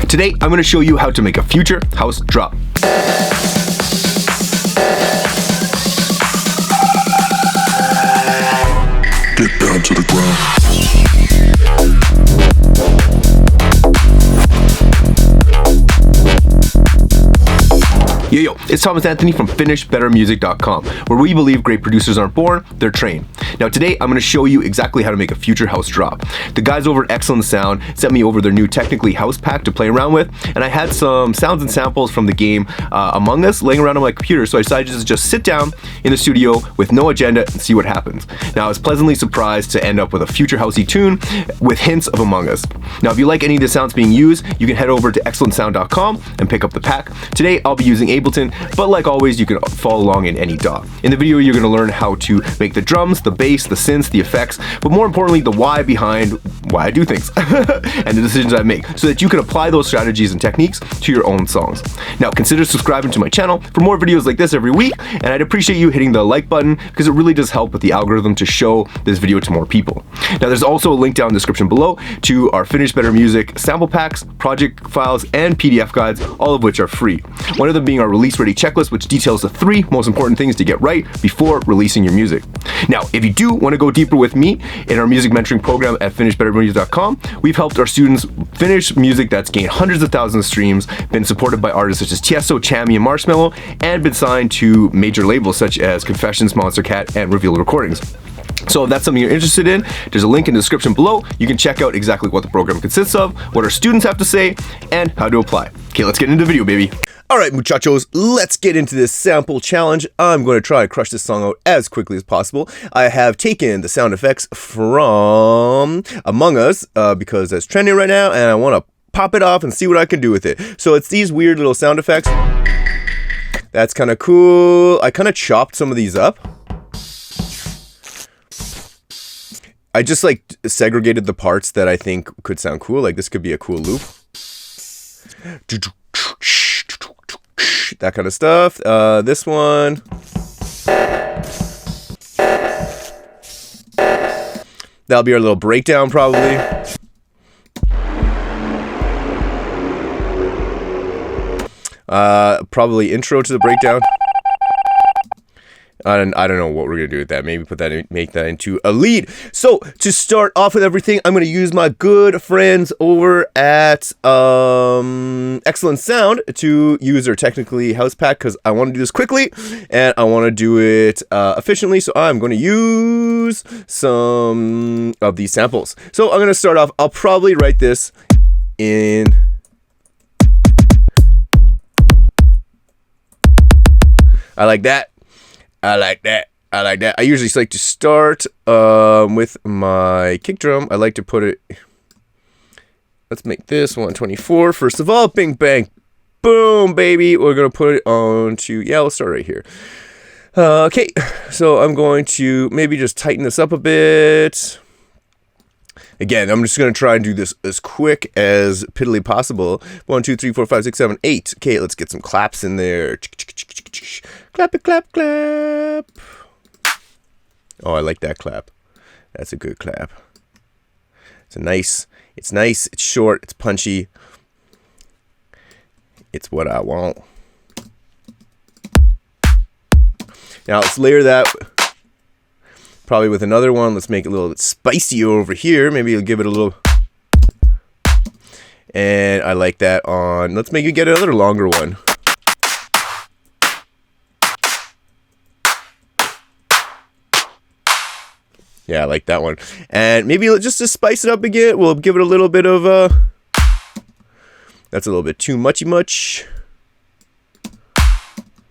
Today, I'm going to show you how to make a future house drop. Get down to the ground. Yo, it's Thomas Anthony from FinishBetterMusic.com, where we believe great producers aren't born, they're trained. Now today, I'm going to show you exactly how to make a future house drop. The guys over at XLNT Sound sent me over their new Techically house pack to play around with, and I had some sounds and samples from the game Among Us laying around on my computer, so I decided to just sit down in the studio with no agenda and see what happens. Now I was pleasantly surprised to end up with a future housey tune with hints of Among Us. Now if you like any of the sounds being used, you can head over to XLNTSound.com and pick up the pack. Today I'll be using Ableton, but like always, you can follow along in any DAW. In the video, you're going to learn how to make the drums, the bass, the synths, the effects, but more importantly, the why behind why I do things and the decisions I make, so that you can apply those strategies and techniques to your own songs. Now, consider subscribing to my channel for more videos like this every week, and I'd appreciate you hitting the like button because it really does help with the algorithm to show this video to more people. Now, there's also a link down in the description below to our Finish Better Music sample packs, project files, and PDF guides, all of which are free. One of them being our release ready checklist, which details the 3 most important things to get right before releasing your music. Now, if you do want to go deeper with me in our music mentoring program at FinishBetterMusic.com, we've helped our students finish music that's gained hundreds of thousands of streams, been supported by artists such as Tiesto, Chammy, and Marshmello, and been signed to major labels such as Confessions, Monster Cat, and Reveal Recordings. So if that's something you're interested in, there's a link in the description below. You can check out exactly what the program consists of, what our students have to say, and how to apply. Okay, let's get into the video, baby. All right, muchachos, let's get into this sample challenge. I'm going to try to crush this song out as quickly as possible. I have taken the sound effects from Among Us because that's trending right now, and I want to pop it off and see what I can do with it. So it's these weird little sound effects. That's kind of cool. I kind of chopped some of these up. I just like segregated the parts that I think could sound cool. Like this could be a cool loop. That kind of stuff. This one. That'll be our little breakdown probably. Probably intro to the breakdown. I don't know what we're gonna do with that. Maybe make that into a lead. So to start off with everything, I'm gonna use my good friends over at XLNT Sound to use their Techically house pack because I want to do this quickly and I want to do it efficiently. So I'm going to use some of these samples. So I'm gonna start off. I'll probably write this in. I like that. I like that. I like that. I usually like to start with my kick drum. I like to put it. Let's make this 124. First of all, bing, bang, boom, baby. We're going to put it onto, yeah, let's start right here. Okay, so I'm going to maybe just tighten this up a bit. Again, I'm just going to try and do this as quick as piddly possible. 1, 2, 3, 4, 5, 6, 7, 8. Okay, let's get some claps in there. Clap it, clap, clap. Oh, I like that clap. That's a good clap. It's nice, it's short, it's punchy. It's what I want. Now let's layer that probably with another one. Let's make it a little bit spicy over here. Maybe you'll give it a little. And I like that on. Let's make it get another longer one. Yeah, I like that one. And maybe just to spice it up again, we'll give it a little bit of that's a little bit too much.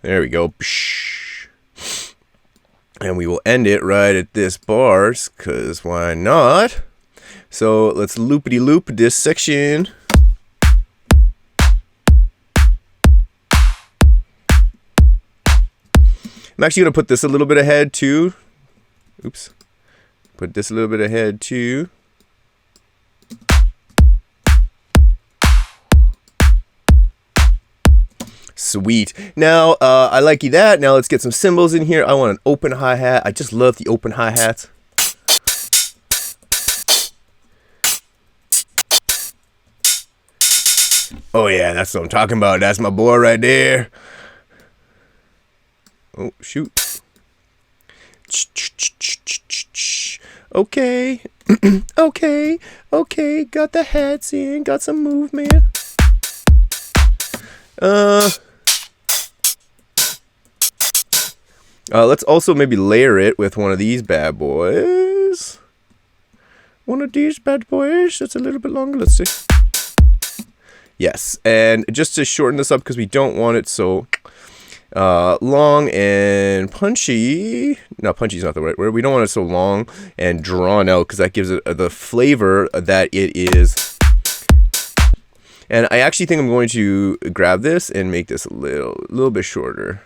There we go. And we will end it right at this bars, because why not? So let's loopity-loop this section. I'm actually going to put this a little bit ahead too. Oops. Put this a little bit ahead too. Sweet. Now, I like that. Now let's get some cymbals in here. I want an open hi-hat. I just love the open hi-hats. Oh yeah, that's what I'm talking about. That's my boy right there. Oh, shoot. Okay. Okay. Got the hats in. Got some movement. Let's also maybe layer it with one of these bad boys. One of these bad boys. That's a little bit longer. Let's see. Yes, and just to shorten this up because we don't want it so long and punchy. No, punchy is not the right word. We don't want it so long and drawn out because that gives it the flavor that it is. And I actually think I'm going to grab this and make this a little bit shorter.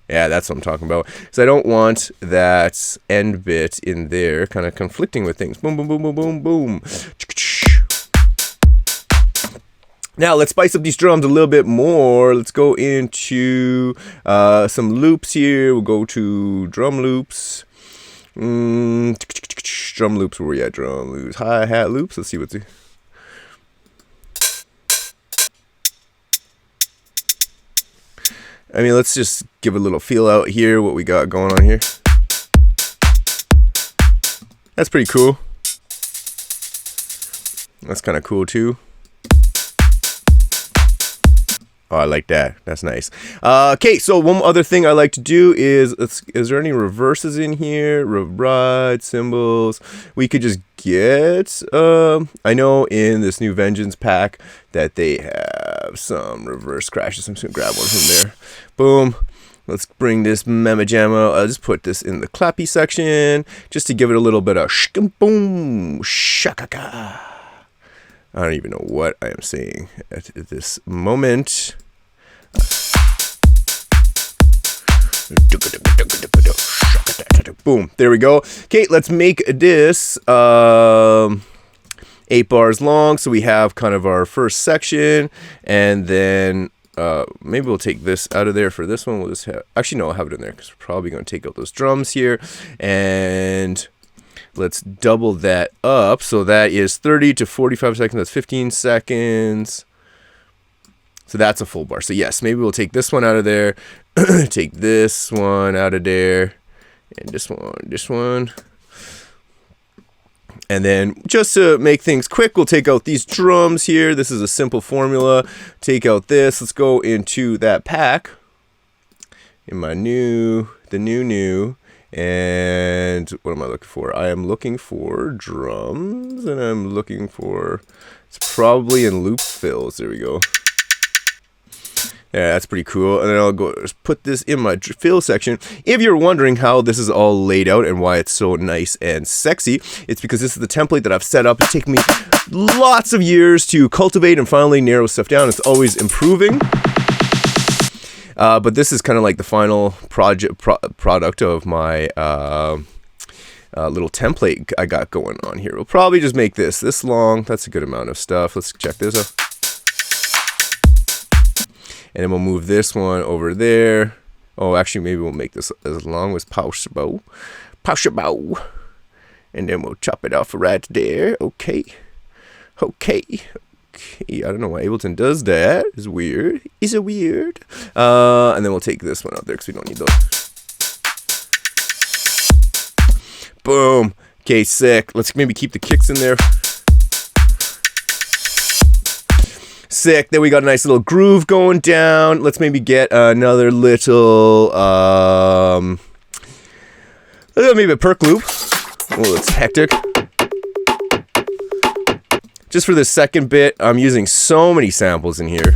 Yeah, that's what I'm talking about. Because I don't want that end bit in there kind of conflicting with things. Boom, boom, boom, boom, boom, boom. Now, let's spice up these drums a little bit more. Let's go into some loops here. We'll go to drum loops. Drum loops, where we at? Drum loops. Hi-hat loops. Let's see what's here. I mean, let's just give a little feel out here, what we got going on here. That's pretty cool. That's kind of cool, too. Oh, I like that. That's nice. Okay, so one other thing I like to do is there any reverses in here? Ride cymbals. We could just get, I know in this new Vengeance pack that they have some reverse crashes. I'm just going to grab one from there. Boom. Let's bring this Mama Jamma. I'll just put this in the clappy section just to give it a little bit of boom, shakaka. I don't even know what I am saying at this moment. Boom. There we go. Okay, let's make this 8 bars long. So we have kind of our first section. And then maybe we'll take this out of there for this one. We'll just have... Actually, no, I'll have it in there because we're probably going to take out those drums here. And... let's double that up. So that is 30 to 45 seconds. That's 15 seconds. So that's a full bar. So yes, maybe we'll take this one out of there. Take this one out of there. And this one. And then just to make things quick, we'll take out these drums here. This is a simple formula. Take out this. Let's go into that pack. In my new. And what am I looking for? I am looking for drums, and I'm looking for, it's probably in loop fills. There we go. Yeah, that's pretty cool. And then I'll go put this in my fill section. If you're wondering how this is all laid out and why it's so nice and sexy, it's because this is the template that I've set up. It's taken me lots of years to cultivate and finally narrow stuff down. It's always improving. But this is kind of like the final product of my little template I got going on here. We'll probably just make this long. That's a good amount of stuff. Let's check this out. And then we'll move this one over there. Oh, actually, maybe we'll make this as long as possible. And then we'll chop it off right there. Okay. I don't know why Ableton does that. It's weird. Is it weird? And then we'll take this one out there because we don't need those. Boom. Okay, sick. Let's maybe keep the kicks in there. Sick. Then we got a nice little groove going down. Let's maybe get another little, maybe a perk loop. Oh, it's hectic. Just for the second bit, I'm using so many samples in here.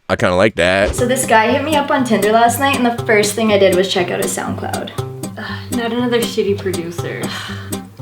I kind of like that. So this guy hit me up on Tinder last night, and the first thing I did was check out his SoundCloud. Not another shitty producer.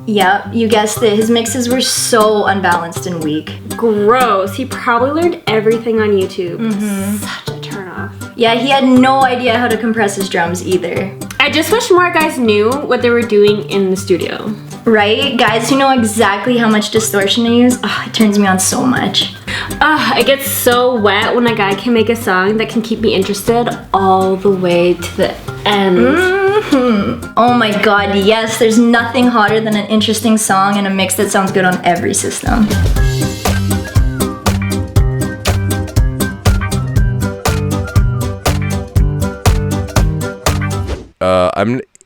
Yep, you guessed it. His mixes were so unbalanced and weak. Gross. He probably learned everything on YouTube. Such a turnoff. Yeah, he had no idea how to compress his drums either. I just wish more guys knew what they were doing in the studio. Right? Guys who know exactly how much distortion to use, it turns me on so much. It gets so wet when a guy can make a song that can keep me interested all the way to the end. Oh my god, yes, there's nothing hotter than an interesting song and a mix that sounds good on every system.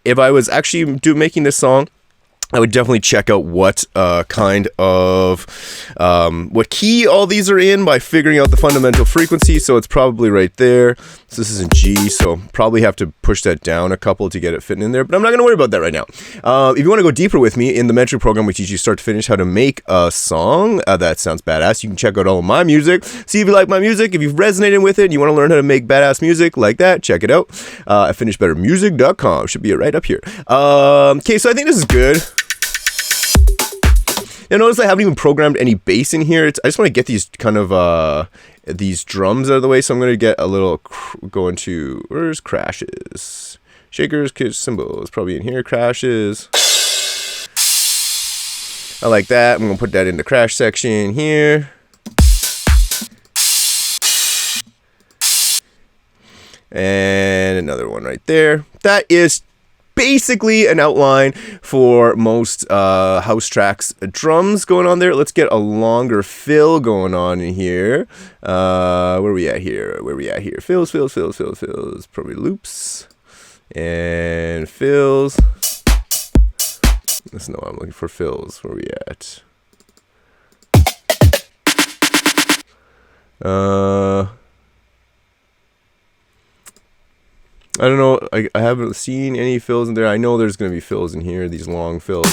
If I was actually making this song, I would definitely check out what kind of what key all these are in by figuring out the fundamental frequency. So it's probably right there. So this is in G, so probably have to push that down a couple to get it fitting in there. But I'm not going to worry about that right now. If you want to go deeper with me in the mentoring program, we teach you start to finish how to make a song that sounds badass. You can check out all of my music. See if you like my music. If you've resonated with it and you want to learn how to make badass music like that, check it out at FinishBetterMusic.com. Should be right up here. Okay, so I think this is good. Now notice I haven't even programmed any bass in here. I just want to get these kind of these drums out of the way. So I'm going to get a little going to where's crashes, shakers, cymbals, probably in here. Crashes. I like that. I'm going to put that in the crash section here. And another one right there. That is basically an outline for most house tracks. Drums going on there. Let's get a longer fill going on in here. Where are we at here? Fills. Probably loops and fills. Let's know I'm looking for fills. Where are we at? I don't know, I haven't seen any fills in there. I know there's going to be fills in here, these long fills.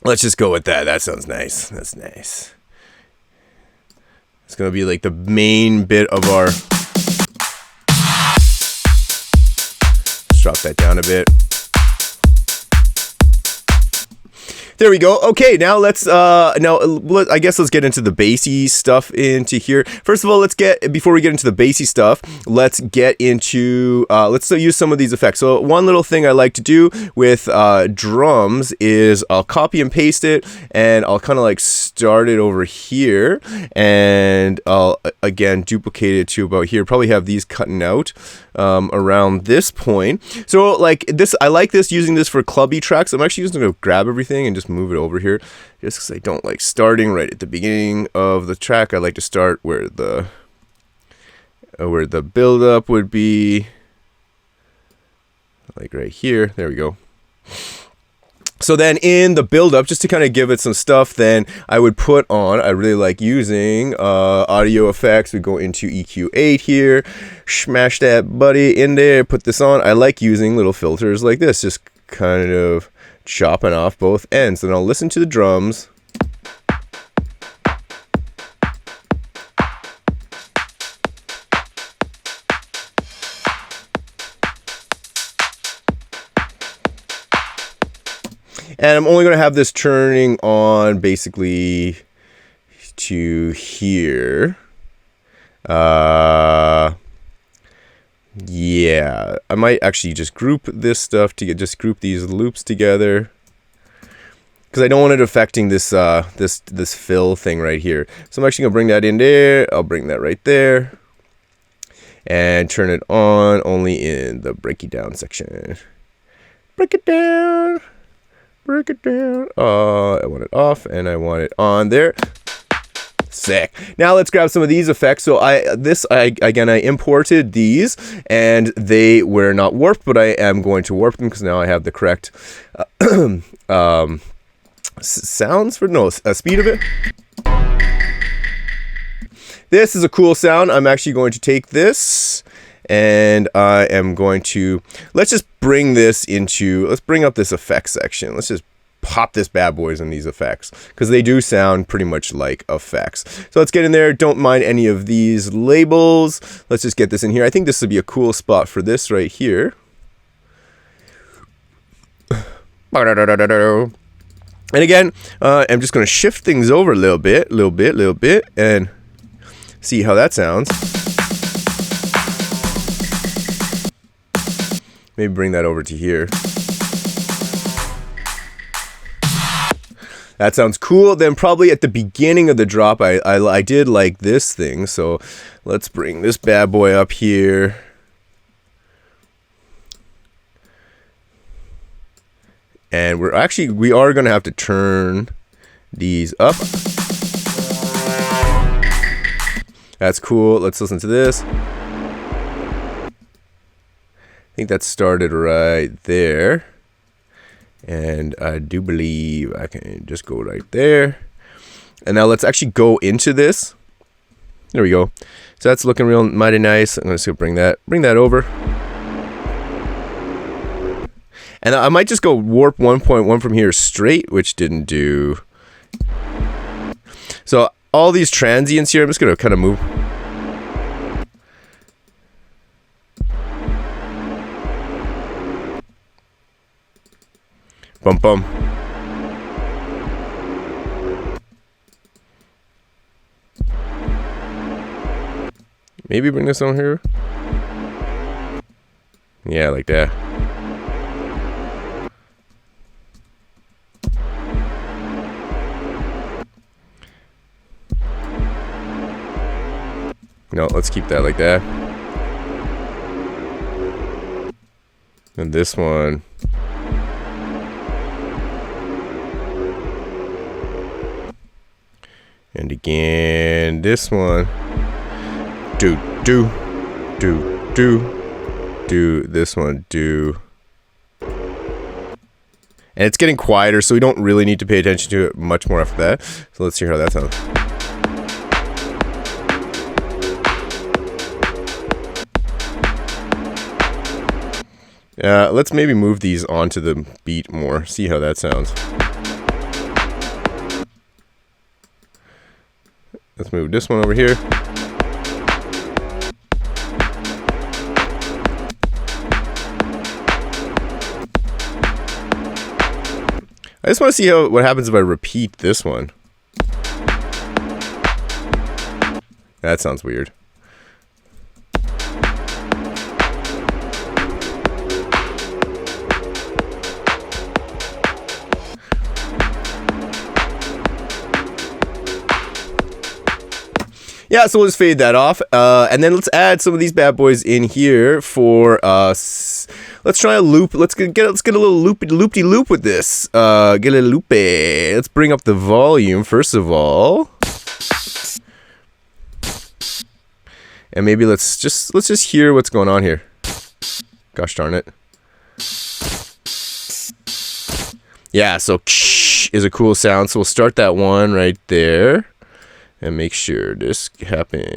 Let's just go with that. That sounds nice. That's nice. It's going to be like the main bit of our... Let's drop that down a bit. There we go. Okay, now let's I guess let's get into the bassy stuff into here. First of all, before we get into the bassy stuff, let's get into let's use some of these effects. So one little thing I like to do with drums is I'll copy and paste it, and I'll kind of like start it over here, and I'll again duplicate it to about here. Probably have these cutting out around this point. So like this, I like this, using this for clubby tracks. I'm actually just going to grab everything and just move it over here, just because I don't like starting right at the beginning of the track. I like to start where the build up would be, like right here. There we go. So then in the build up, just to kind of give it some stuff, then I would put on, I really like using audio effects. We go into EQ8 here, smash that buddy in there, put this on. I like using little filters like this, just kind of chopping off both ends. Then I'll listen to the drums. And I'm only going to have this turning on basically to here. Yeah, I might actually just group this stuff to just group these loops together, because I don't want it affecting this this fill thing right here. So I'm actually gonna bring that in there. I'll bring that right there and turn it on only in the break it down section. Break it down. Break it down. I want it off and I want it on there. Sick. Now let's grab some of these effects. So I imported these, and they were not warped, but I am going to warp them because now I have the correct sounds for speed of it. This is a cool sound. I'm actually going to take this, and I am going to, let's bring up this effects section. Let's just pop this bad boys in these effects, because they do sound pretty much like effects. So let's get in there. Don't mind any of these labels. Let's just get this in here. I think this would be a cool spot for this right here. And again, I'm just going to shift things over a little bit, and see how that sounds. Maybe bring that over to here. That sounds cool. Then probably at the beginning of the drop, I did like this thing. So let's bring this bad boy up here. And we are going to have to turn these up. That's cool. Let's listen to this. I think that started right there. And I do believe I can just go right there. And now let's actually go into this. There we go. So that's looking real mighty nice. I'm just going to bring that over. And I might just go warp 1.1 from here straight, which didn't do. So all these transients here, I'm just going to kind of move. Bum bum. Maybe bring this on here. Yeah, like that. No, let's keep that like that. And this one. And again, this one. Do. This one, do. And it's getting quieter, so we don't really need to pay attention to it much more after that. So let's hear how that sounds. Let's maybe move these onto the beat more. See how that sounds. Let's move this one over here. I just want to see what happens if I repeat this one. That sounds weird. Yeah, so we'll just fade that off. And then let's add some of these bad boys in here for us. Let's try a loop. Let's get a little loop-de-loop with this. Get a little loopy. Let's bring up the volume first of all. And maybe let's just hear what's going on here. Gosh darn it. Yeah, so is a cool sound. So we'll start that one right there. And make sure this happens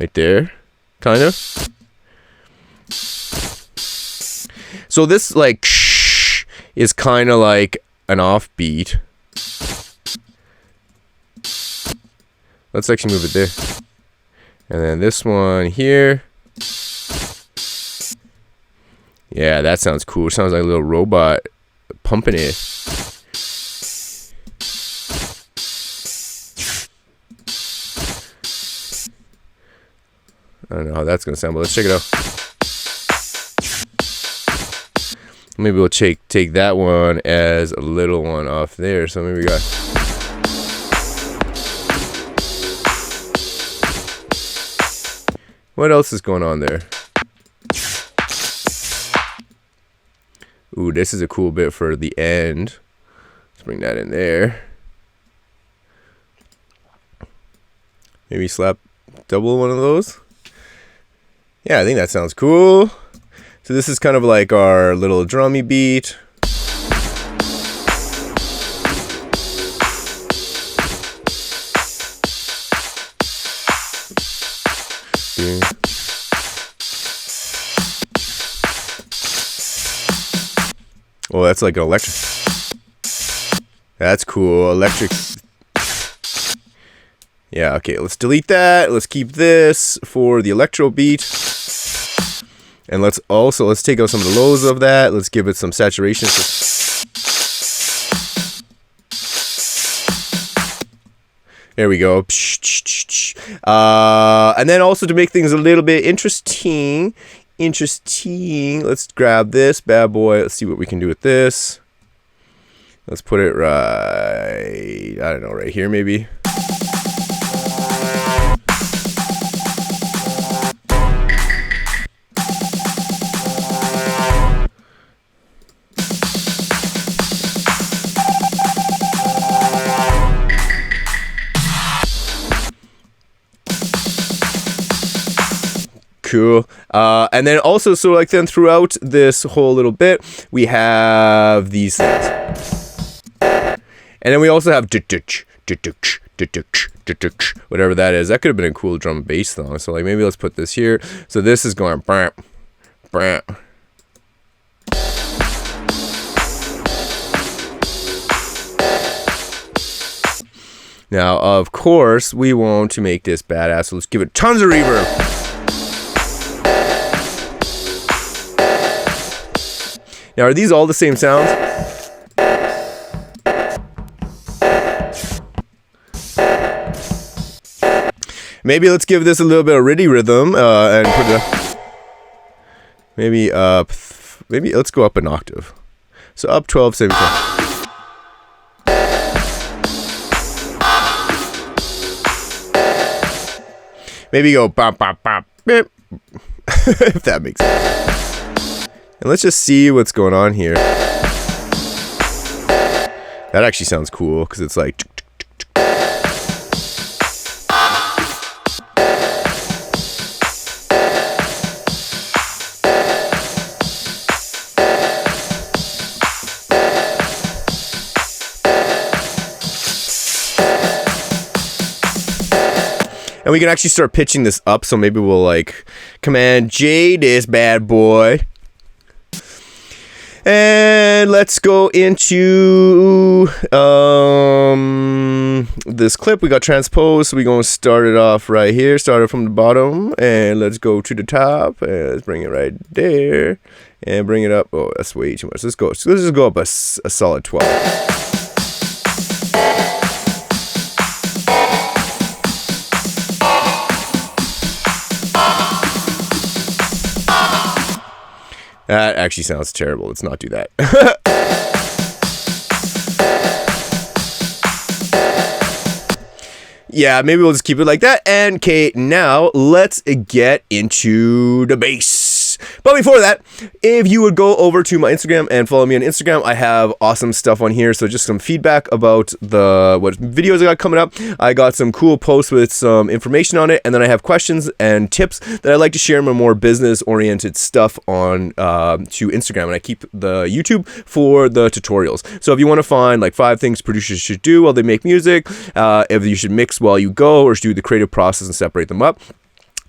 right there, kind of. So this like is kind of like an offbeat. Let's actually move it there. And then this one here. Yeah, that sounds cool. It sounds like a little robot pumping it. I don't know how that's going to sound, but let's check it out. Maybe we'll take that one as a little one off there. So maybe we got... What else is going on there? Ooh, this is a cool bit for the end. Let's bring that in there. Maybe slap double one of those. Yeah, I think that sounds cool. So this is kind of like our little drummy beat. Yeah. Oh, that's like an electric. That's cool. Electric. Yeah, okay, let's delete that. Let's keep this for the electro beat. And let's take out some of the lows of that. Let's give it some saturation. There we go. And then also to make things a little bit interesting, let's grab this bad boy. Let's see what we can do with this. Let's put it right, I don't know, right here maybe. Cool. And then also, so like then throughout this whole little bit, we have these things. And then we also have whatever that is. That could have been a cool drum and bass song. So like maybe let's put this here. So this is going brant, brant. Now, of course, we want to make this badass. So let's give it tons of reverb. Now, are these all the same sounds? Maybe let's give this a little bit of riddy rhythm and put it maybe up. Maybe let's go up an octave. So up 12, 17. Maybe go bop bop bop beep. If that makes sense. And let's just see what's going on here. That actually sounds cool because it's like. And we can actually start pitching this up, so maybe we'll like Command J this bad boy. And let's go into this clip. We got transpose, so we're going to start it off right here. Start it from the bottom, and let's go to the top, and let's bring it right there, and bring it up. Oh, that's way too much. Let's just go up a solid 12. That actually sounds terrible. Let's not do that. Yeah, maybe we'll just keep it like that. And okay, now let's get into the bass. But before that, if you would go over to my Instagram and follow me on Instagram, I have awesome stuff on here. So just some feedback about what videos I got coming up. I got some cool posts with some information on it, and then I have questions and tips that I like to share my more business-oriented stuff on to Instagram, and I keep the YouTube for the tutorials. So if you want to find like 5 things producers should do while they make music, if you should mix while you go, or do the creative process and separate them up.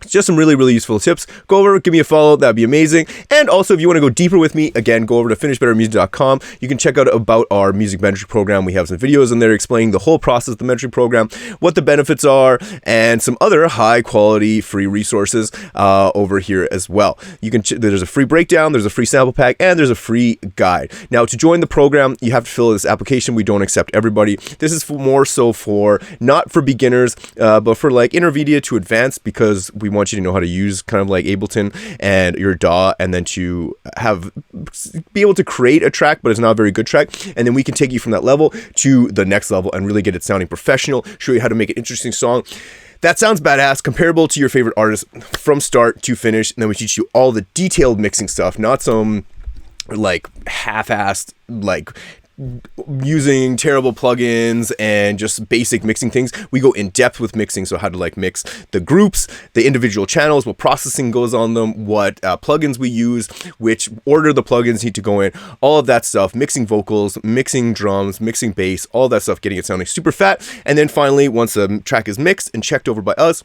Just some really, really useful tips. Go over, give me a follow. That'd be amazing. And also, if you want to go deeper with me, again, go over to FinishBetterMusic.com. You can check out about our music mentoring program. We have some videos in there explaining the whole process of the mentoring program, what the benefits are, and some other high-quality free resources over here as well. You can there's a free breakdown, there's a free sample pack, and there's a free guide. Now, to join the program, you have to fill this application. We don't accept everybody. This is more so for not for beginners, but for like intermediate to advanced, because we want you to know how to use kind of like Ableton and your DAW, and then to be able to create a track, but it's not a very good track, and then we can take you from that level to the next level and really get it sounding professional, show you how to make an interesting song that sounds badass, comparable to your favorite artist from start to finish. And then we teach you all the detailed mixing stuff, not some like half-assed like using terrible plugins and just basic mixing things. We go in depth with mixing, so how to like mix the groups, the individual channels, what processing goes on them, what plugins we use, which order the plugins need to go in, all of that stuff, mixing vocals, mixing drums, mixing bass, all that stuff, getting it sounding super fat. And then finally, once the track is mixed and checked over by us,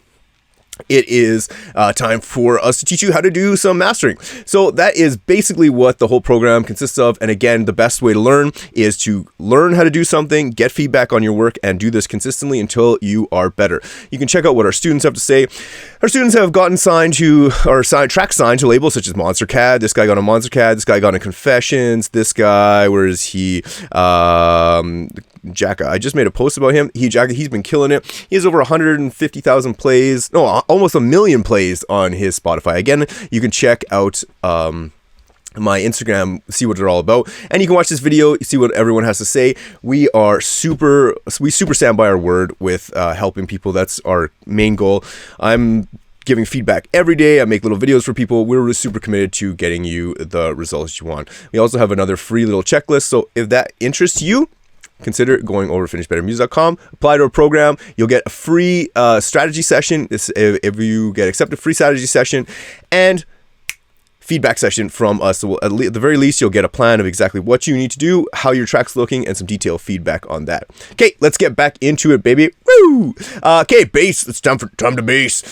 it is time for us to teach you how to do some mastering. So that is basically what the whole program consists of. And again, the best way to learn is to learn how to do something, get feedback on your work, and do this consistently until you are better. You can check out what our students have to say. Our students have gotten track signed to labels such as Monster Cad. This guy got a Monster Cad. This guy got a Confessions. This guy, where is he? Jacka. I just made a post about him. He's been killing it. He has over 150,000 plays. No, almost 1 million plays on his Spotify. Again, you can check out my Instagram, see what they're all about, and you can watch this video, see what everyone has to say. We super stand by our word with helping people. That's our main goal. I'm giving feedback every day. I make little videos for people. We're really super committed to getting you the results you want. We also have another free little checklist, so if that interests you, consider going over to FinishBetterMusic.com, apply to our program. You'll get a free strategy session if you get accepted, free strategy session, and feedback session from us. So at the very least, you'll get a plan of exactly what you need to do, how your track's looking, and some detailed feedback on that. Okay, let's get back into it, baby. Woo! Okay, bass. It's time to bass.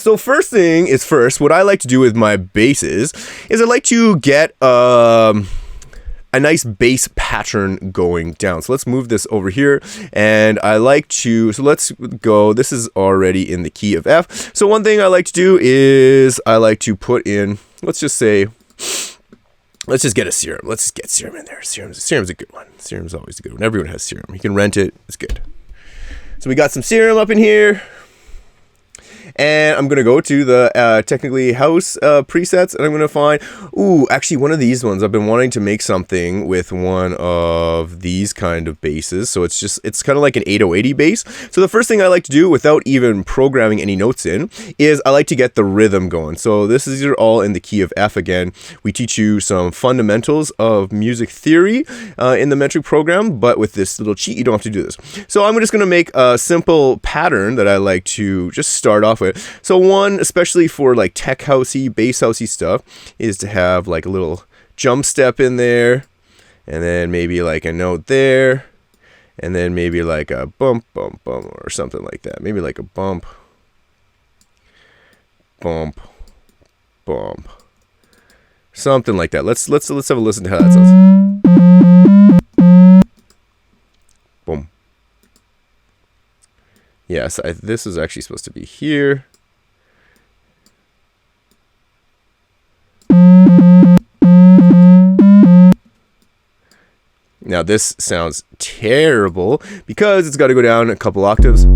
So first thing is first, what I like to do with my basses is I like to get a nice bass pattern going down. So let's move this over here, and I like to, so let's go, this is already in the key of F. So one thing I like to do is I like to put in, let's just say, let's just get a serum. Let's just get serum in there. Serum's a good one. Serum's always a good one. Everyone has serum. You can rent it. It's good. So we got some serum up in here. And I'm going to go to the Techically house presets, and I'm going to find, actually one of these ones. I've been wanting to make something with one of these kind of basses. So it's kind of like an 808 bass. So the first thing I like to do without even programming any notes in is I like to get the rhythm going. So these are all in the key of F again. We teach you some fundamentals of music theory in the metric program, but with this little cheat, you don't have to do this. So I'm just going to make a simple pattern that I like to just start off with. So one, especially for like tech housey, bass housey stuff, is to have like a little jump step in there, and then maybe like a note there, and then maybe like a bump, bump, bump, or something like that. Maybe like a bump, bump, bump, something like that. Let's have a listen to how that sounds. Boom. Yes, this is actually supposed to be here. Now this sounds terrible because it's got to go down a couple octaves.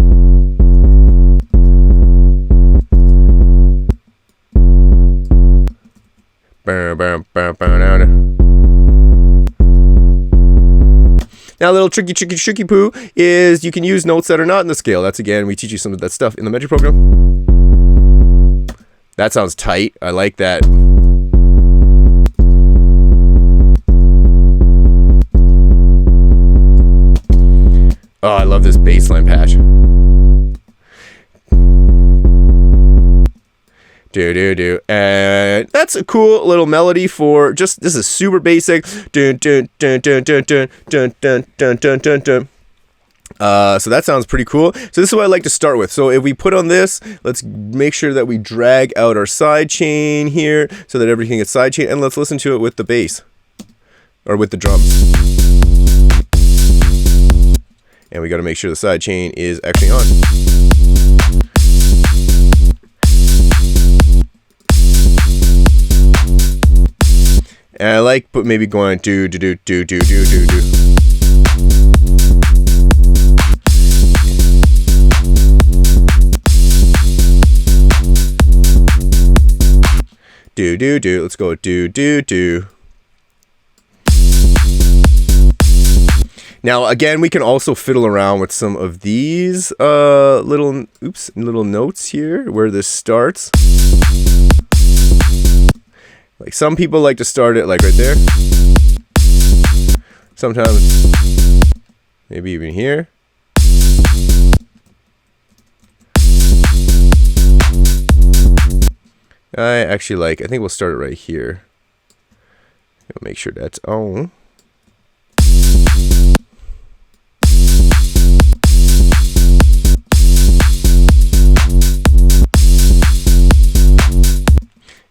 Now, a little tricky poo is you can use notes that are not in the scale. That's, again, we teach you some of that stuff in the metric program. That sounds tight. I like that. Oh, I love this bass line patch. Do. And that's a cool little melody for just, this is super basic. Dun, dun, dun, dun, dun, dun, dun, dun, dun, dun, dun, dun. So that sounds pretty cool. So this is what I like to start with. So if we put on this, let's make sure that we drag out our side chain here so that everything gets side chain, and let's listen to it with the bass or with the drums. And we got to make sure the side chain is actually on. And I like maybe going do. Do. Let's go do. Now again, we can also fiddle around with some of these little notes here where this starts. Like some people like to start it like right there. Sometimes maybe even here. I think we'll start it right here. We'll make sure that's on.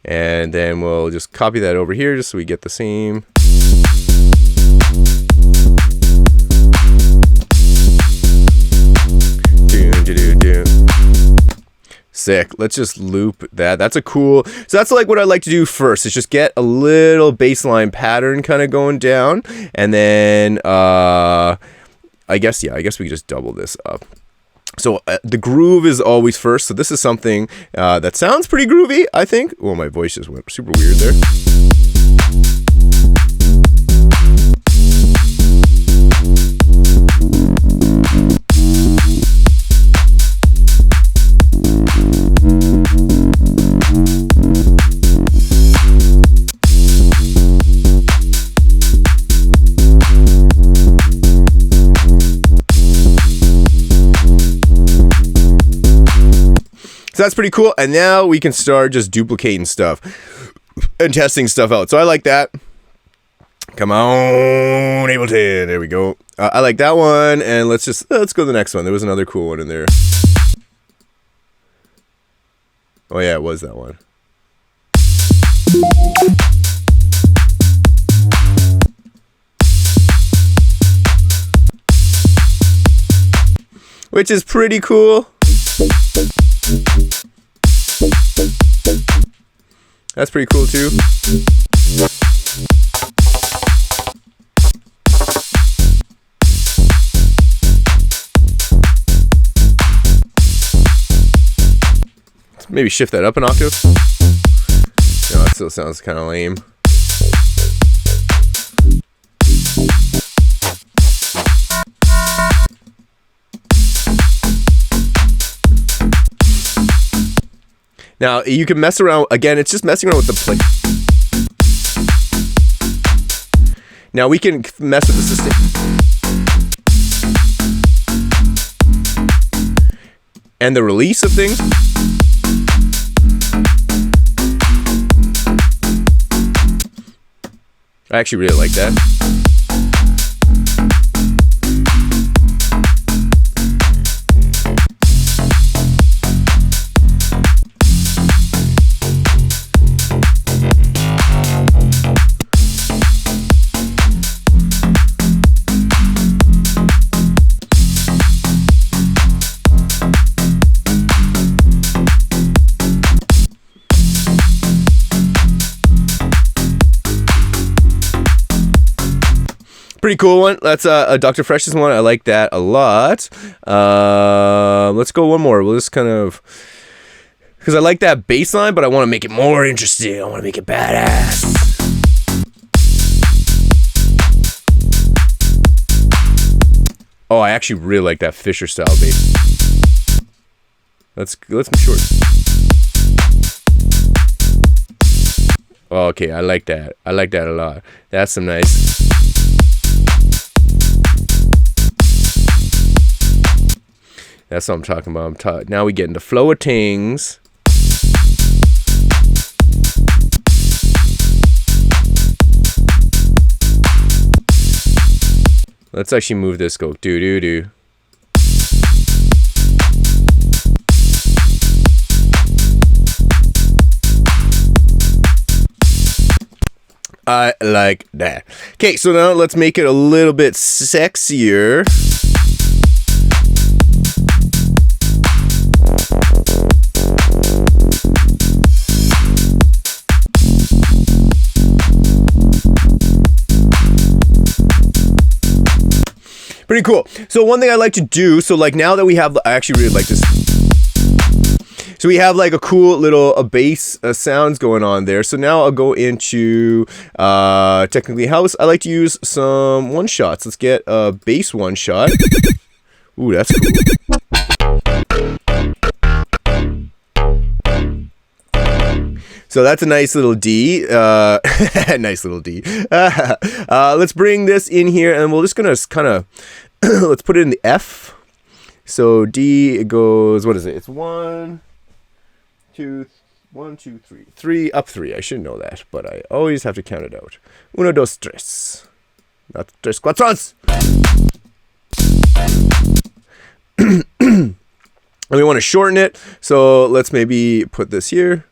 And then we'll just copy that over here just so we get the same. Do. Sick. Let's just loop that. That's a cool. So that's like what I like to do first. Is just get a little bassline pattern kind of going down, and then I guess we can just double this up. So the groove is always first. So this is something that sounds pretty groovy, I think. Oh, my voice just went super weird there. So that's pretty cool. And now we can start just duplicating stuff and testing stuff out. So I like that. Come on, Ableton. There we go. I like that one. And let's go to the next one. There was another cool one in there. Oh yeah, it was that one. Which is pretty cool. That's pretty cool too. Let's maybe shift that up an octave. No, that still sounds kind of lame. Now, you can mess around, again, it's just messing around with the play. Now, we can mess with the sustain. And the release of things. I actually really like that. Pretty cool one. That's a Dr. Fresh's one. I like that a lot. Let's go one more. We'll just kind of, because I like that bass line, but I want to make it more interesting. I want to make it badass. Oh, I actually really like that Fisher style bass. Let's make sure. Oh, okay, I like that. I like that a lot. That's some nice. That's what I'm talking about. Now we get into flow of things. Let's actually move this. Go do do do. I like that. Okay, so now let's make it a little bit sexier. Pretty cool. So one thing I like to do, so like now that we have, I actually really like this. So we have like a cool little bass sounds going on there. So now I'll go into Techically House. I like to use some one shots. Let's get a bass one shot. Ooh, that's cool. So that's a nice little D. Nice little D. Let's bring this in here, and we're just gonna kind of let's put it in the F. So D, it goes. What is it? It's 1, 2, 1, 2, 3. 3 up 3. I should know that, but I always have to count it out. 1, 2, 3. Not 3, 4. And we want to shorten it, so let's maybe put this here.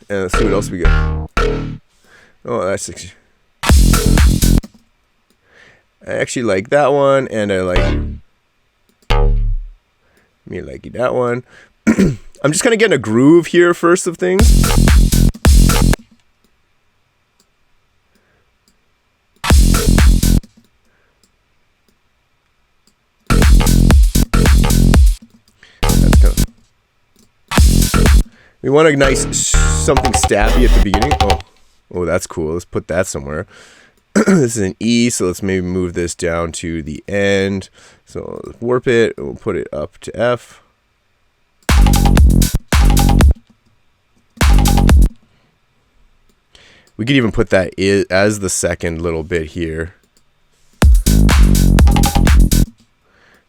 And let's see what else we got. Oh, that's 60. I actually like that one, and I like me liking that one. I'm just kind of getting a groove here first of things. That's kind of. We want a nice something stabby at the beginning. Oh, that's cool. Let's put that somewhere. This is an E, so let's maybe move this down to the end. So let's warp it, and we'll put it up to F. We could even put that as the second little bit here.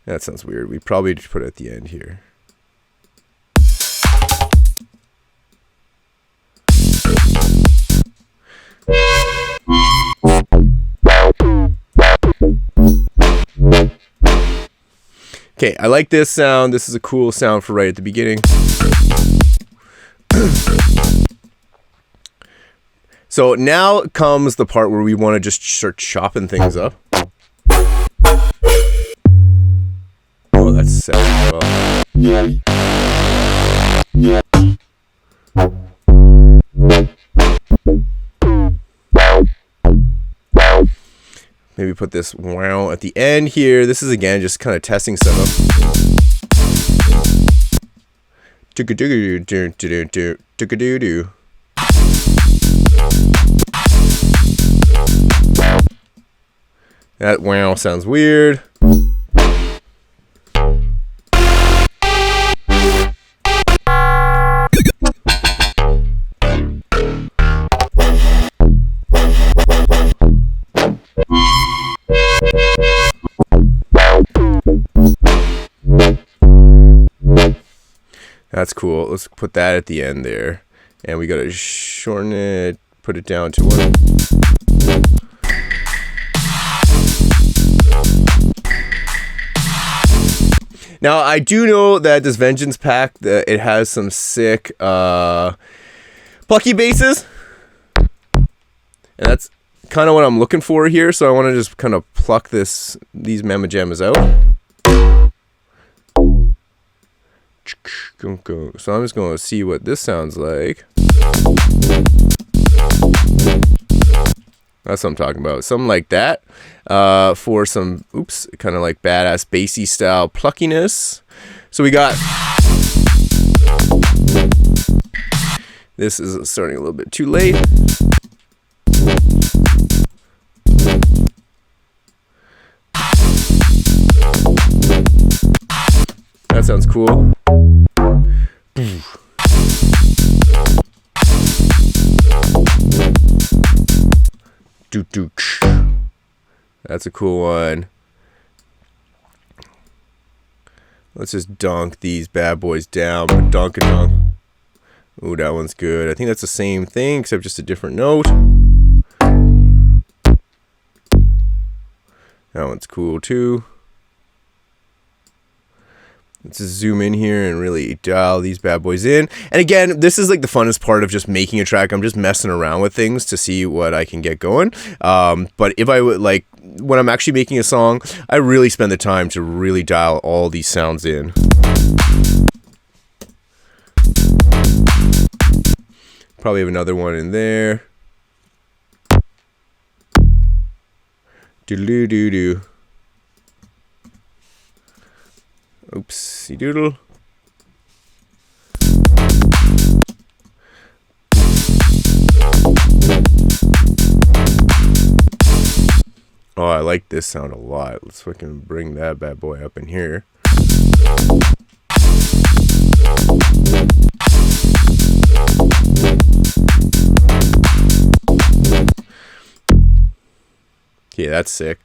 That sounds weird. We probably just put it at the end here. Okay, I like this sound. This is a cool sound for right at the beginning. So now comes the part where we want to just start chopping things up. Oh, that's sad as well. Maybe put this wow at the end here. This is again just kind of testing stuff. That wow sounds weird. That's cool. Let's put that at the end there. And we gotta shorten it, put it down to 1. Now, I do know that this Vengeance pack, it has some sick plucky basses. And that's kind of what I'm looking for here. So I want to just kind of pluck these mamma jammas out. So I'm just going to see what this sounds like. That's what I'm talking about. Something like that. For some, kind of like badass bassy style pluckiness. So we got... This is starting a little bit too late. That sounds cool. That's a cool one. Let's just dunk these bad boys down. Dunk and dunk. Ooh, that one's good. I think that's the same thing, except just a different note. That one's cool too. Let's just zoom in here and really dial these bad boys in. And again, this is like the funnest part of just making a track. I'm just messing around with things to see what I can get going. But if I would like, when I'm actually making a song, I really spend the time to really dial all these sounds in. Probably have another one in there. Doodle-doo-doo-doo. Oopsie doodle. Oh, I like this sound a lot. Let's fucking bring that bad boy up in here. Okay, that's sick.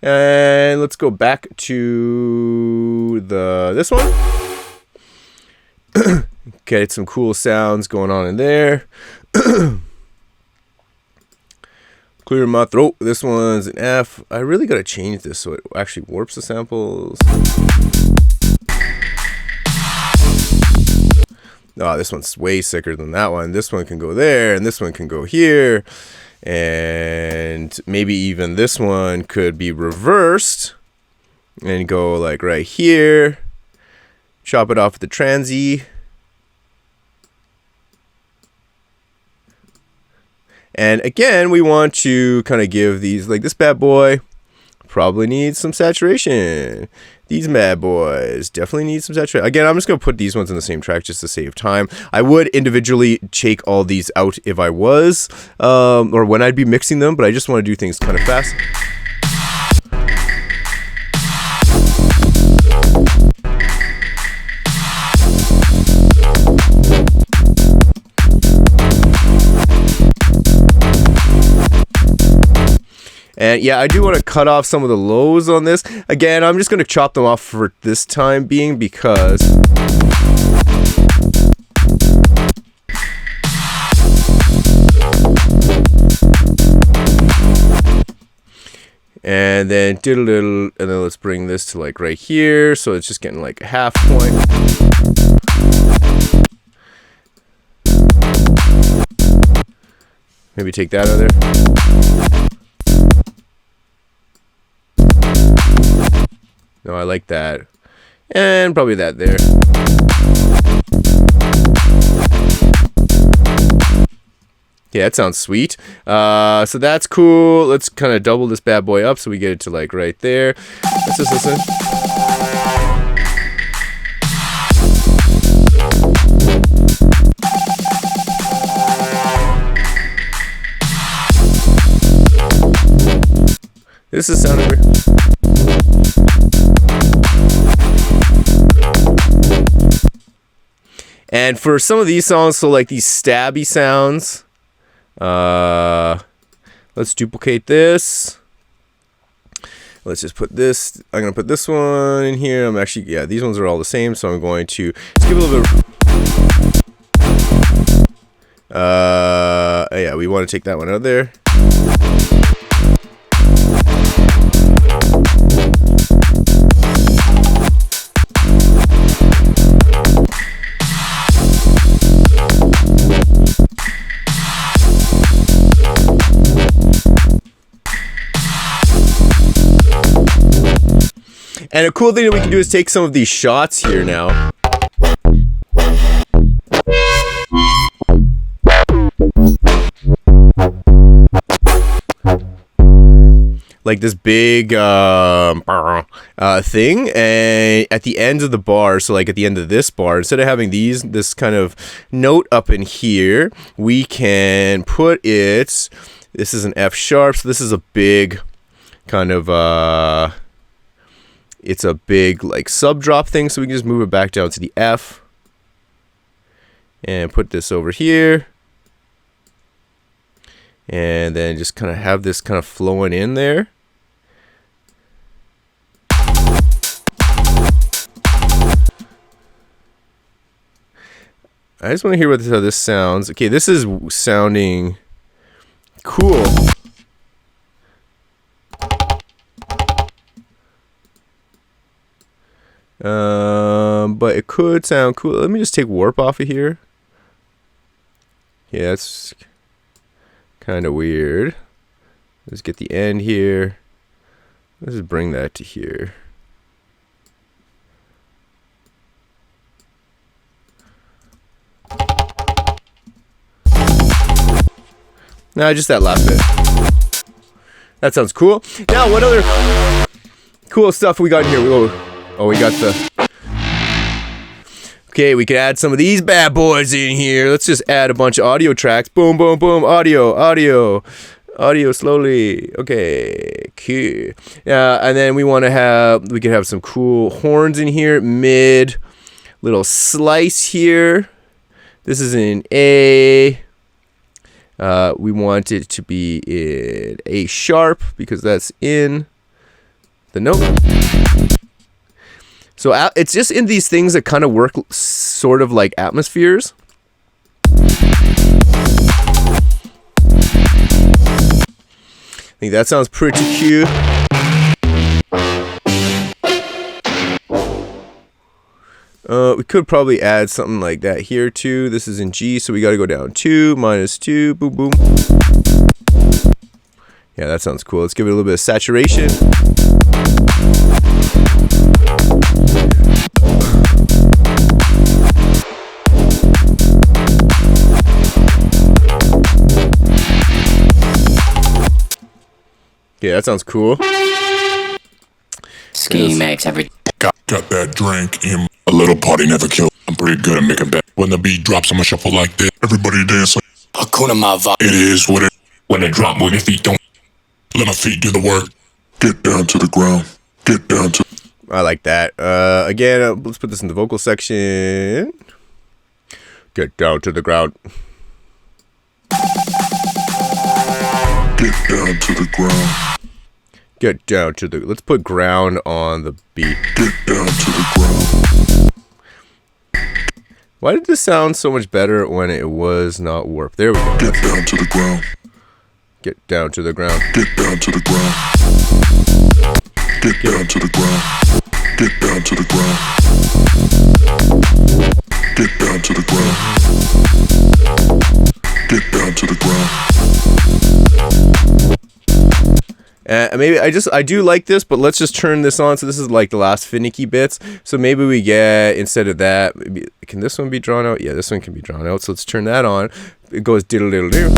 And let's go back to this one. Get some cool sounds going on in there. Clear my throat. This one's an F. I really gotta change this so it actually warps the samples. Oh, this one's way sicker than that one. This one can go there, and this one can go here. And maybe even this one could be reversed and go like right here. Chop it off with the transy. And again, we want to kind of give these, like this bad boy probably needs some saturation. These bad boys definitely need some saturation. Again, I'm just going to put these ones in the same track just to save time. I would individually take all these out if I was, or when I'd be mixing them, but I just want to do things kind of fast. And yeah, I do want to cut off some of the lows on this. Again, I'm just going to chop them off for this time being because... And then diddle-diddle, and then let's bring this to like right here, so it's just getting like a half point. Maybe take that out of there. No, I like that. And probably that there. Yeah, that sounds sweet. So that's cool. Let's kind of double this bad boy up so we get it to like right there. Let's just listen. This is sounding weird. And for some of these songs, so like these stabby sounds, let's duplicate this. Let's just put this. I'm gonna put this one in here. I'm actually, yeah, these ones are all the same, so I'm going to just give a little bit. Yeah, we want to take that one out of there. And a cool thing that we can do is take some of these shots here now. Like this big thing, and at the ends of the bar, so like at the end of this bar, instead of having this kind of note up in here, we can put it, this is an F sharp, so this is a big kind of it's a big like sub drop thing, so we can just move it back down to the F and put this over here, and then just kind of have this kind of flowing in there. I just want to hear how this sounds. Okay, this is sounding cool. But it could sound cool. Let me just take warp off of here. Yeah, that's kind of weird. Let's get the end here. Let's just bring that to here. No, just that last bit. That sounds cool. Now, what other cool stuff we got in here? Oh, we got the... Okay, we could add some of these bad boys in here. Let's just add a bunch of audio tracks. Boom, boom, boom. Audio, audio. Audio slowly. Okay, cool. And then we could have some cool horns in here. Mid. Little slice here. This is in A. We want it to be in A sharp because that's in the note. So it's just in these things that kind of work sort of like atmospheres. I think that sounds pretty cute. We could probably add something like that here too. This is in G, so we got to go down 2, -2, boom, boom. Yeah, that sounds cool. Let's give it a little bit of saturation. Yeah, that sounds cool. Ski makes every... Got that drink in a little party never kill. I'm pretty good at making bet. When the beat drops, I'ma shuffle like that. Everybody dance like Hakuna Mava. it is what it. When it drop, move your feet, don't let my feet do the work. Get down to the ground. Get down to. I like that. Again, let's put this in the vocal section. Get down to the ground. Get down to the ground. Get down to the, let's put ground on the beat. Get down to the ground. Why did this sound so much better when it was not warped? There we go. Get down to the ground. Get down to the ground. Get down to the ground. Get down to the ground. Get down to the ground. Get down to the ground. Get down to the ground. Maybe I do like this, but let's just turn this on. So this is like the last finicky bits. So maybe we get, instead of that, maybe, can this one be drawn out? Yeah, this one can be drawn out. So let's turn that on. It goes diddle diddle diddle.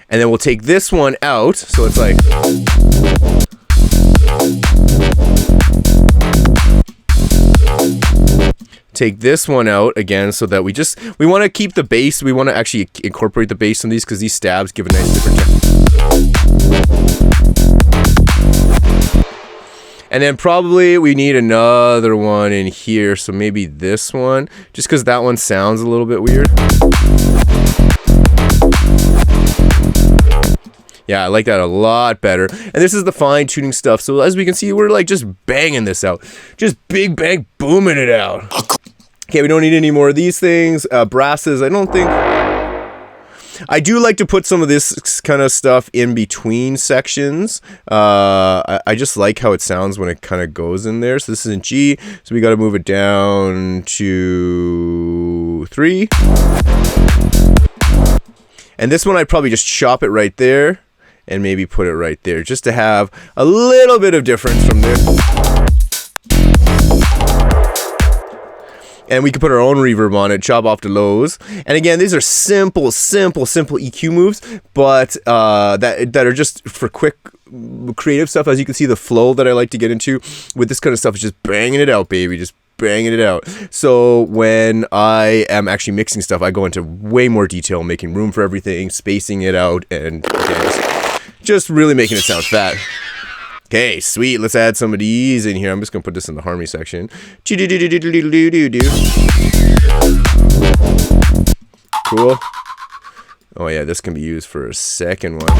And then we'll take this one out. So it's like, take this one out again, so that we want to keep the bass. We want to actually incorporate the bass in these, because these stabs give a nice different tone. And then probably we need another one in here, so maybe this one, just because that one sounds a little bit weird. Yeah, I like that a lot better. And this is the fine tuning stuff. So as we can see, we're like just banging this out. Just big bang booming it out. Okay, we don't need any more of these things. Brasses, I don't think. I do like to put some of this kind of stuff in between sections. I just like how it sounds when it kind of goes in there. So this is in G, so we got to move it down to 3. And this one I'd probably just chop it right there and maybe put it right there, just to have a little bit of difference from this. And we can put our own reverb on it, chop off the lows. And again, these are simple EQ moves, but that are just for quick creative stuff. As you can see, the flow that I like to get into with this kind of stuff is just banging it out, baby, just banging it out. So when I am actually mixing stuff, I go into way more detail, making room for everything, spacing it out, and again, just really making it sound fat. Okay, sweet. Let's add some of these in here. I'm just gonna put this in the harmony section. Cool. Oh yeah, this can be used for a second one.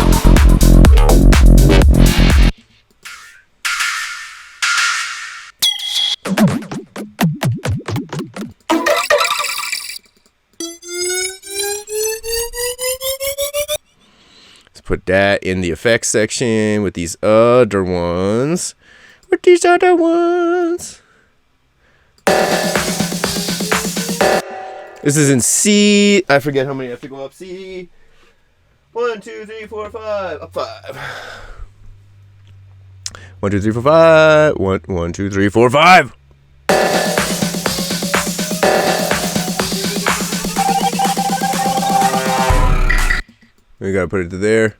Put that in the effects section with these other ones. This is in C. I forget how many I have to go up. C. 1, 2, 3, 4, 5. Up 5. 1, 2, 3, 4, 5. 1, 2, 3, 4, 5. We gotta put it to there,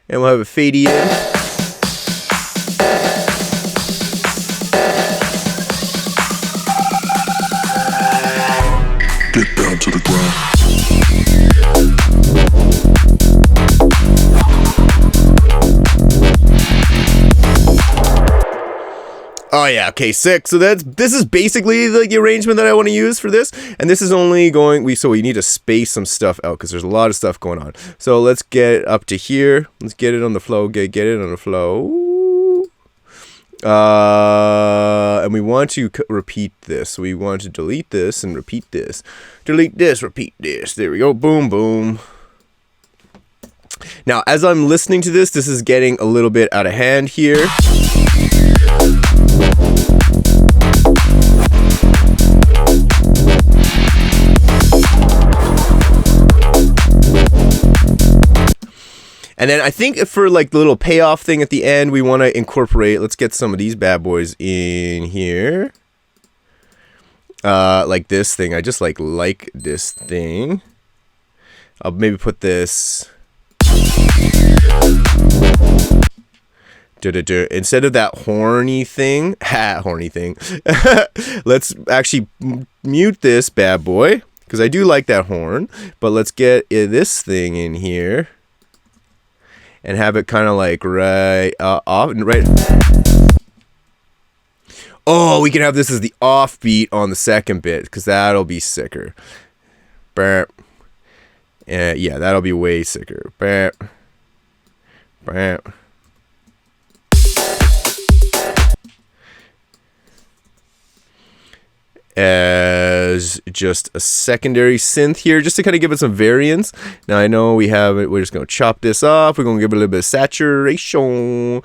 and we'll have it fadey in. Get down to the ground. Oh yeah, okay, sick. So this is basically the arrangement that I want to use for this, and this is only going. So we need to space some stuff out because there's a lot of stuff going on. So let's get up to here. Let's get it on the flow. Get it on the flow. And we want to repeat this. We want to delete this and repeat this. Delete this, repeat this. There we go. Boom, boom. Now, as I'm listening to this is getting a little bit out of hand here. And then I think for like the little payoff thing at the end, we want to incorporate, let's get some of these bad boys in here. Like this thing. I just like this thing. I'll maybe put this. Instead of that horny thing, let's actually mute this bad boy, because I do like that horn, but let's get this thing in here and have it kind of like right off, right. Oh, we can have this as the offbeat on the second bit, because that'll be sicker. Yeah, that'll be way sicker. Bam. As just a secondary synth here, just to kind of give it some variance. Now I know we have it, we're just going to chop this off, we're going to give it a little bit of saturation.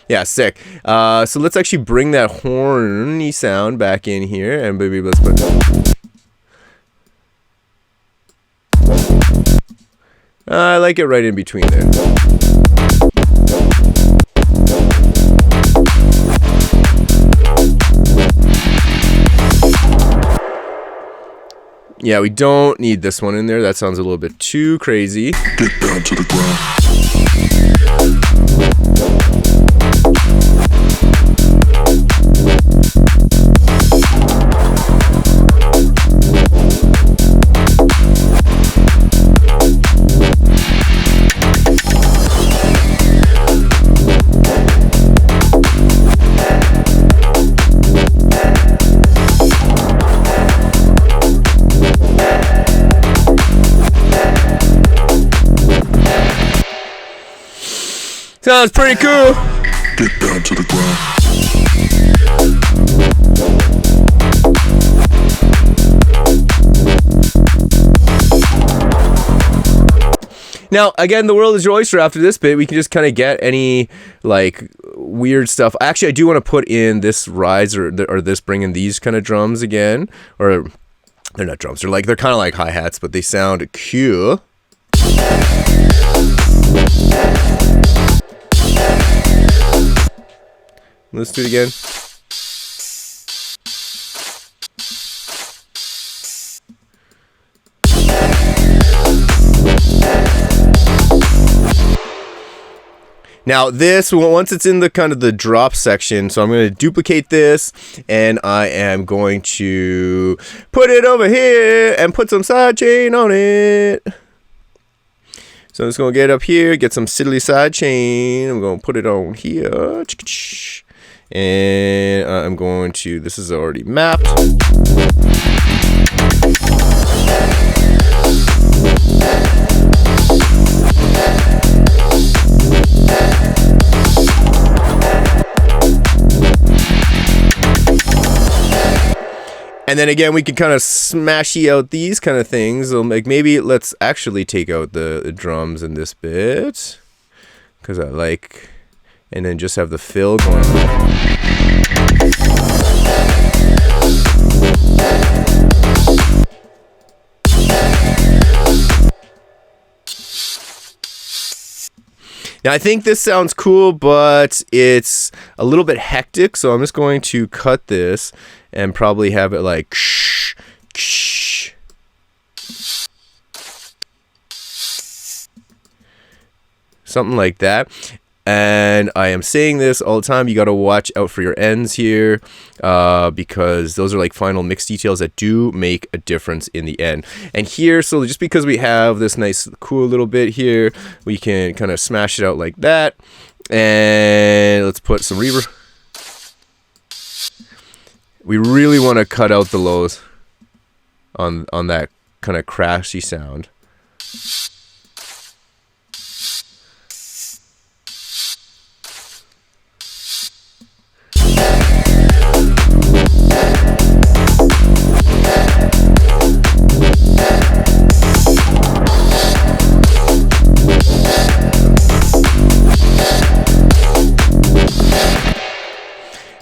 Yeah, sick. So let's actually bring that horny sound back in here, and maybe let's put... I like it right in between there. Yeah, we don't need this one in there. That sounds a little bit too crazy. Get down to the ground. Sounds pretty cool. Get down to the ground. Now, again, the world is your oyster after this bit. We can just kind of get any, like, weird stuff. Actually, I do want to put in this rise or this, bring in these kind of drums again. Or, they're not drums. They're kind of like hi-hats, but they sound cool. Let's do it again. Now this, once it's in the kind of the drop section, so I'm going to duplicate this, and I am going to put it over here and put some sidechain on it. So I'm just going to get up here, get some siddly sidechain. I'm going to put it on here. And I'm going to, this is already mapped. And then again, we can kind of smashy out these kind of things. Like maybe let's actually take out the drums in this bit, because I like, and then just have the fill going on. Now I think this sounds cool, but it's a little bit hectic, so I'm just going to cut this and probably have it like something like that. And I am saying this all the time, you got to watch out for your ends here, because those are like final mix details that do make a difference in the end. And here, so just because we have this nice cool little bit here, we can kind of smash it out like that. And let's put some reverb. We really want to cut out the lows on that kind of crashy sound.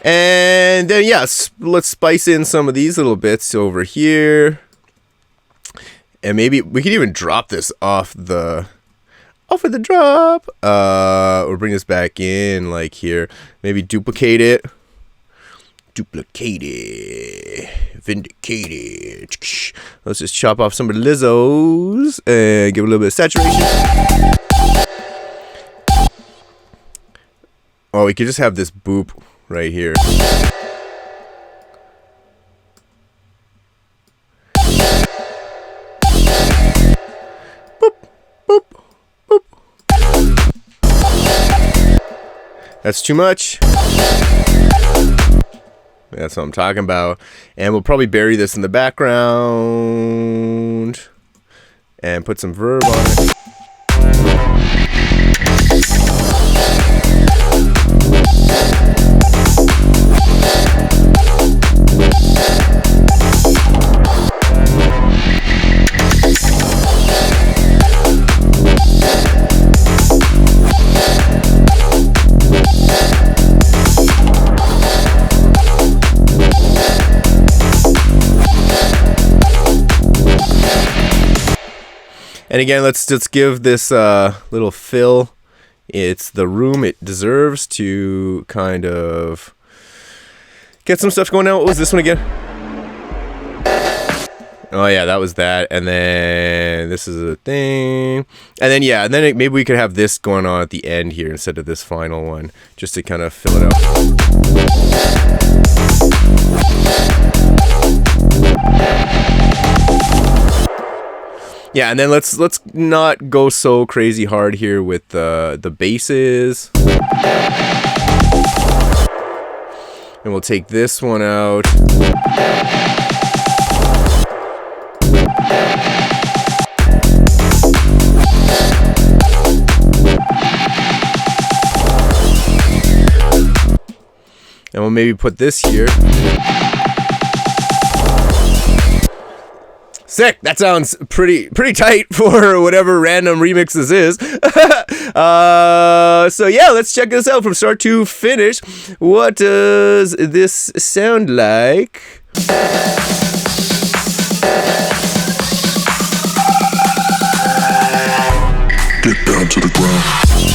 And then, yes, let's spice in some of these little bits over here. And maybe we could even drop this off of the drop. Or bring this back in like here. Maybe duplicate it. Duplicate it. Vindicate it. Let's just chop off some of the Lizzos and give it a little bit of saturation. Oh, we could just have this boop right here. Boop, boop, boop. That's too much. That's what I'm talking about. And we'll probably bury this in the background and put some verb on it. And again, let's give this little fill it's the room it deserves to kind of get some stuff going on. What was this one again? Oh yeah, that was that. And then this is a thing. And then yeah, and then maybe we could have this going on at the end here instead of this final one, just to kind of fill it out. Yeah, and then let's not go so crazy hard here with the basses. And we'll take this one out. And we'll maybe put this here. Sick! That sounds pretty tight for whatever random remix this is. So yeah, let's check this out from start to finish. What does this sound like? Get down to the ground.